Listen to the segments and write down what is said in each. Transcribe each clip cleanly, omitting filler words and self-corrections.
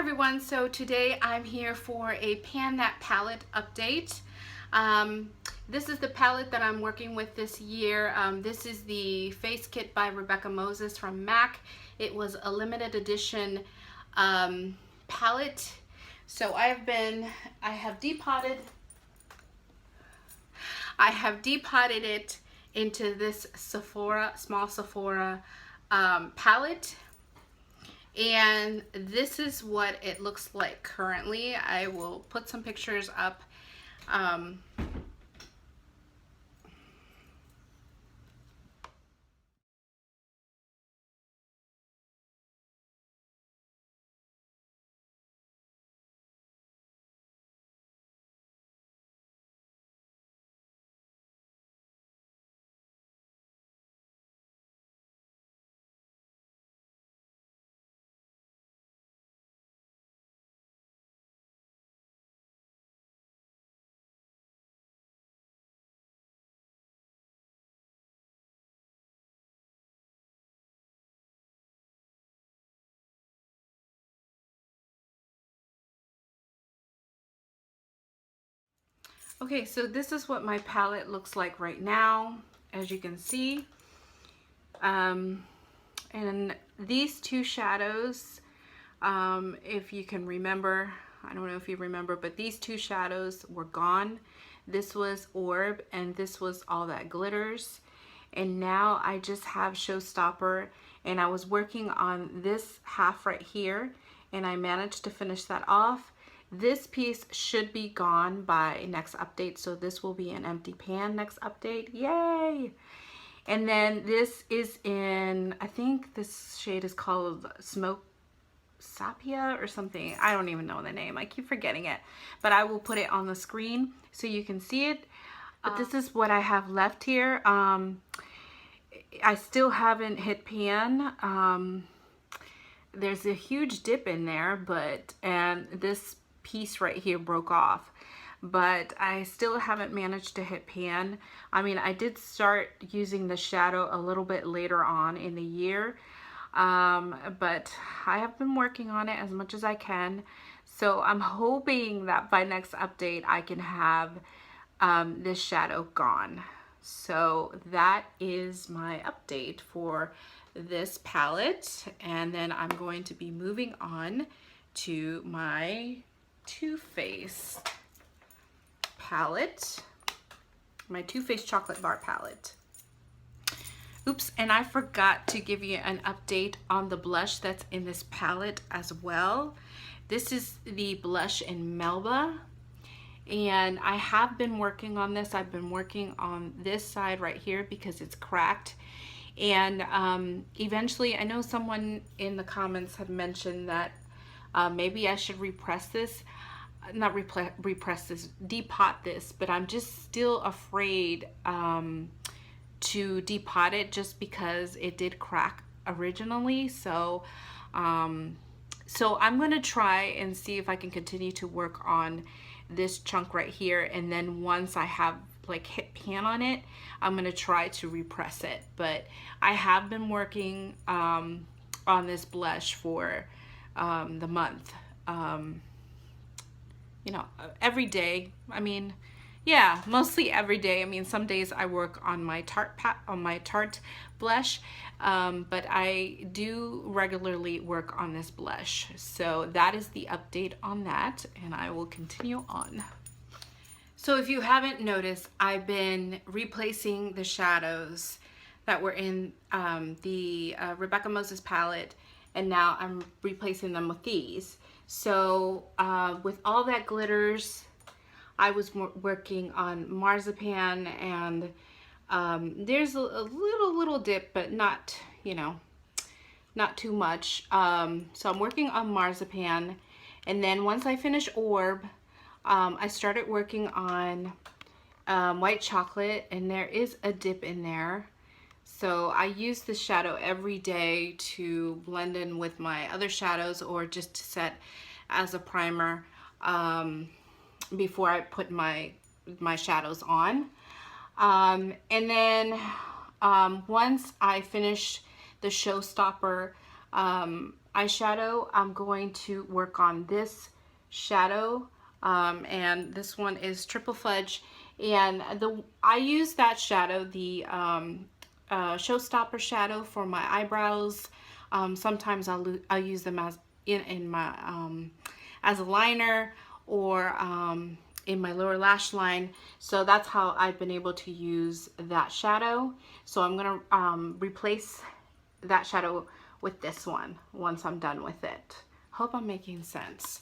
everyone, so today I'm here for a Pan That palette update. This is the palette that I'm working with this year. This is the Face Kit by Rebecca Moses from MAC. It was a limited edition palette. So I have depotted it into this small Sephora palette. And this is what it looks like currently. I will put some pictures up. Okay, so this is what my palette looks like right now, as you can see. And these two shadows, if you can remember, I don't know if you remember, but these two shadows were gone. This was Orb and this was All That Glitters. And now I just have Showstopper, and I was working on this half right here and I managed to finish that off. This piece should be gone by next update, so this will be an empty pan next update. Yay! And then this is in, I think this shade is called Smoke Sapia or something. I don't even know the name. I keep forgetting it. But I will put it on the screen so you can see it. But this is what I have left here. I still haven't hit pan. There's a huge dip in there, and this piece right here broke off, but I still haven't managed to hit pan. I mean, I did start using the shadow a little bit later on in the year, but I have been working on it as much as I can. So I'm hoping that by next update I can have this shadow gone. So that is my update for this palette, and then I'm going to be moving on to my Too Faced palette, my Too Faced chocolate bar palette. Oops, and I forgot to give you an update on the blush that's in this palette as well. This is the blush in Melba, and I have been working on this. I've been working on this side right here because it's cracked. And eventually, I know someone in the comments had mentioned that maybe I should repress this. Not repress this, depot this, but I'm just still afraid to depot it just because it did crack originally. So I'm gonna try and see if I can continue to work on this chunk right here, and then once I have like hit pan on it, I'm gonna try to repress it. But I have been working on this blush for the month, you know, every day. I mean, yeah, mostly every day. I mean, some days I work on my Tarte blush, but I do regularly work on this blush. So that is the update on that, and I will continue on. So if you haven't noticed, I've been replacing the shadows that were in the Rebecca Moses palette, and now I'm replacing them with these. So with All That Glitters, I was working on Marzipan, and there's a little dip, but not, you know, not too much. So I'm working on Marzipan, and then once I finish Orb, I started working on White Chocolate, and there is a dip in there. So I use this shadow every day to blend in with my other shadows, or just to set as a primer before I put my shadows on. And then once I finish the Showstopper eyeshadow, I'm going to work on this shadow, and this one is Triple Fudge, and I use that shadow, the Showstopper shadow, for my eyebrows. Sometimes I'll use them as in my as a liner, or in my lower lash line. So that's how I've been able to use that shadow. So I'm gonna replace that shadow with this one once I'm done with it. Hope I'm making sense.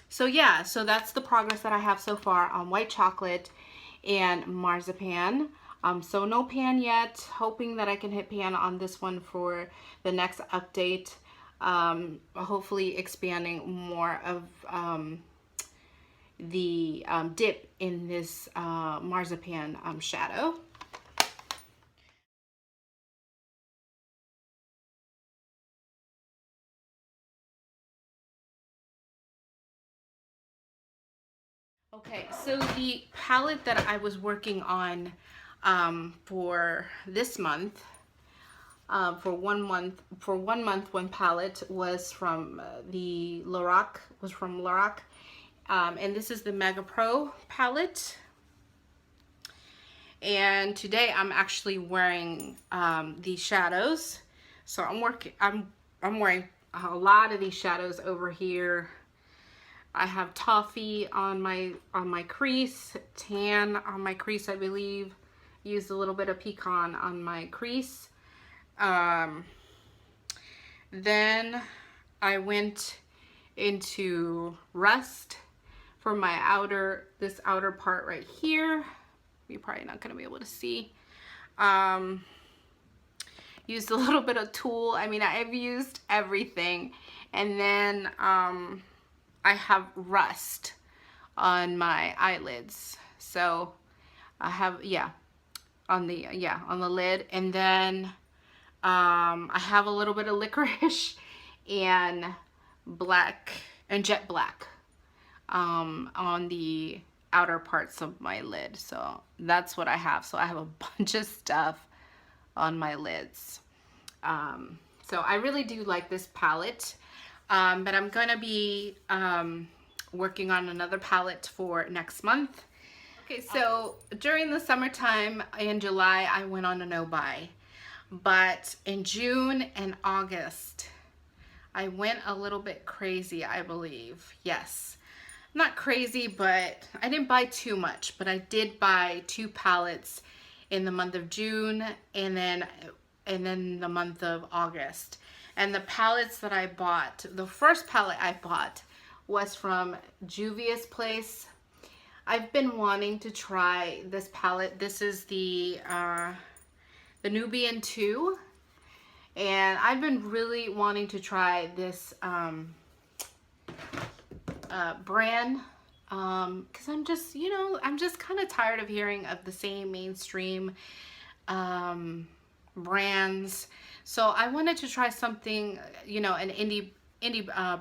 So yeah, so that's the progress that I have so far on white chocolate and marzipan. So no pan yet, hoping that I can hit pan on this one for the next update. Hopefully expanding more of the dip in this marzipan shadow. Okay, so the palette that I was working on for this month, for 1 month, one palette was from the Lorac, and this is the Mega Pro palette. And today I'm actually wearing these shadows. So I'm wearing a lot of these shadows over here. I have toffee on my crease, tan on my crease, I believe. Used a little bit of pecan on my crease. Then I went into rust for my this outer part right here. You're probably not gonna be able to see. Used a little bit of tulle. I mean, I've used everything. And then I have rust on my eyelids. So I have, yeah, on the lid. And then I have a little bit of licorice and black and jet black on the outer parts of my lid. So that's what I have. So I have a bunch of stuff on my lids. So I really do like this palette. But I'm gonna be working on another palette for next month. Okay, so during the summertime in July, I went on a no-buy. But in June and August, I went a little bit crazy, I believe. Yes, not crazy, but I didn't buy too much, but I did buy 2 palettes in the month of June and then the month of August. And the palettes that I bought, the first palette I bought was from Juvia's Place. I've been wanting to try this palette. This is the Nubian 2. And I've been really wanting to try this brand. Because I'm just, you know, I'm just kind of tired of hearing of the same mainstream brands. So I wanted to try something, you know, an indie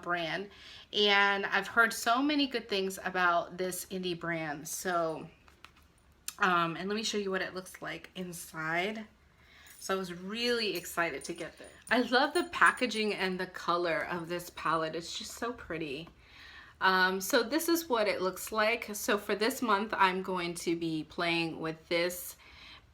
brand, and I've heard so many good things about this indie brand. So and let me show you what it looks like inside. So I was really excited to get this. I love the packaging and the color of this palette. It's just so pretty. So this is what it looks like. So for this month, I'm going to be playing with this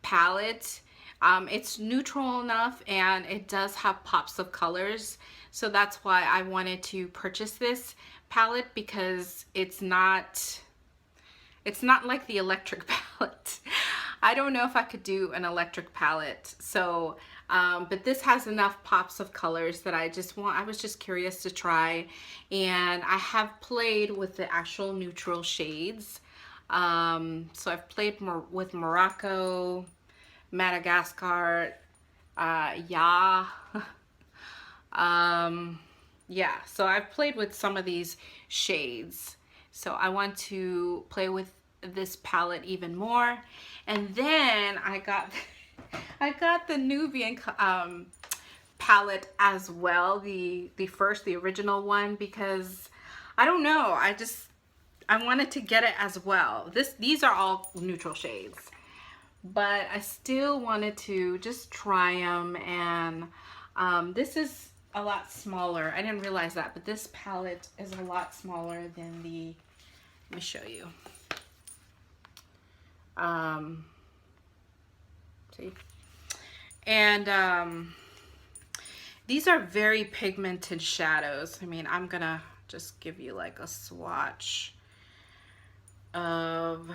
palette. It's neutral enough and it does have pops of colors. So that's why I wanted to purchase this palette, because it's not like the electric palette. I don't know if I could do an electric palette. So, but this has enough pops of colors that I was just curious to try. And I have played with the actual neutral shades. So I've played with Morocco, Madagascar, yeah. Yeah, so I've played with some of these shades. So I want to play with this palette even more. And then I got the Nubian palette as well, the original one, because I don't know, I wanted to get it as well. These are all neutral shades, but I still wanted to just try them. And this is a lot smaller. I didn't realize that, but this palette is a lot smaller than the, let me show you. See? And these are very pigmented shadows. I mean, I'm gonna just give you like a swatch of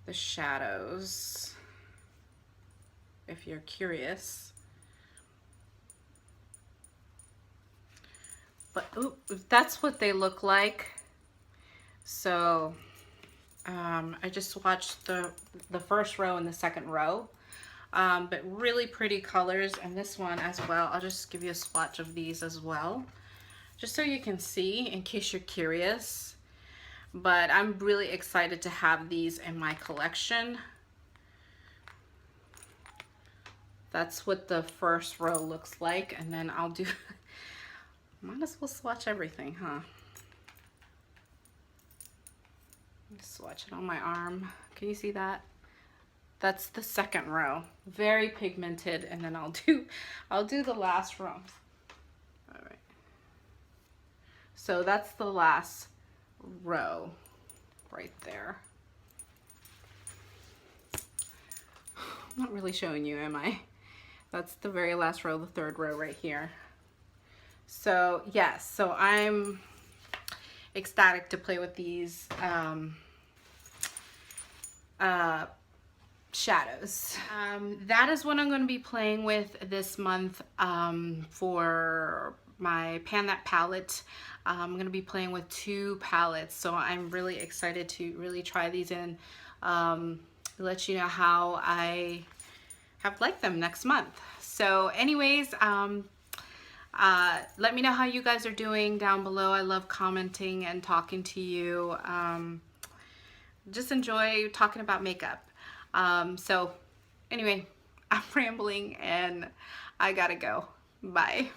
the shadows if you're curious. But ooh, that's what they look like. So I just watched the first row and the second row, but really pretty colors, and this one as well. I'll just give you a swatch of these as well, just so you can see in case you're curious. But I'm really excited to have these in my collection. That's what the first row looks like, and then I'll do, might as well swatch everything, huh? Swatch it on my arm. Can you see that? That's the second row. Very pigmented, and then I'll do the last row. All right. So that's the last row right there. I'm not really showing you, am I? That's the very last row, the third row right here. So yes, so I'm ecstatic to play with these shadows. That is what I'm going to be playing with this month for my Pan That palette. I'm going to be playing with 2 palettes, so I'm really excited to really try these and let you know how I have liked them next month. So anyways, let me know how you guys are doing down below. I love commenting and talking to you. Just enjoy talking about makeup. So anyway, I'm rambling and I gotta go. Bye.